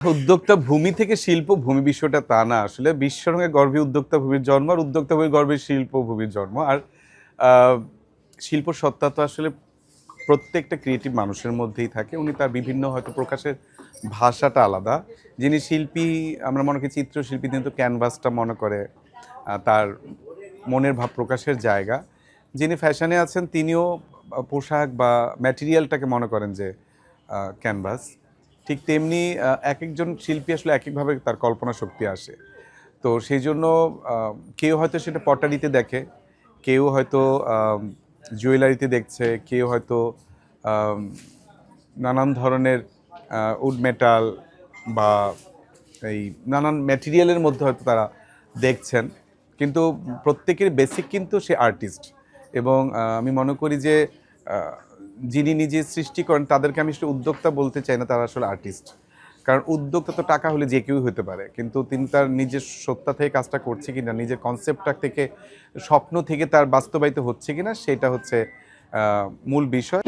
উদ্যোক্তা ভূমি থেকে শিল্প ভূমি বিষয়টা তা না, আসলে বিশ্বরঙে গর্ভে উদ্যোক্তা ভূমির জন্ম, আর উদ্যোক্তা ভূমির গর্ভে শিল্প ভূমির জন্ম। আর শিল্প সত্তা তো আসলে প্রত্যেকটা ক্রিয়েটিভ মানুষের মধ্যেই থাকে। উনি তার বিভিন্ন হয়তো প্রকাশের ভাষাটা আলাদা। যিনি শিল্পী, আমরা মনে করি চিত্রশিল্পী, কিন্তু ক্যানভাসটা মনে করে তার মনের ভাব প্রকাশের জায়গা। যিনি ফ্যাশনে আছেন তিনিও পোশাক বা ম্যাটেরিয়ালটাকে মনে করেন যে ক্যানভাস। ঠিক তেমনি একেকজন শিল্পী আসলে এককভাবে তার কল্পনা শক্তি আসে। তো সেই জন্য কেউ হয়তো সেটা পটারিতে দেখে, কেউ হয়তো জুয়েলারিতে দেখছে, কেউ হয়তো নানান ধরনের উড মেটাল বা এই নানান ম্যাটেরিয়ালের মধ্যে হয়তো তারা দেখছেন। কিন্তু প্রত্যেকের বেসিক কিন্তু সে আর্টিস্ট। এবং আমি মনে করি যে যিনি নিজে সৃষ্টি করেন তাদেরকে আমি আসলে উদ্যোক্তা বলতে চাই না, তারা আসলে আর্টিস্ট। কারণ উদ্যোক্তা তো টাকা হলে যে কেউ হতে পারে, কিন্তু তিনি তার নিজের সত্তা থেকে কাজটা করছে কিনা, নিজের কনসেপ্টটা থেকে, স্বপ্ন থেকে তার বাস্তবায়িত হচ্ছে কিনা, সেটা হচ্ছে মূল বিষয়।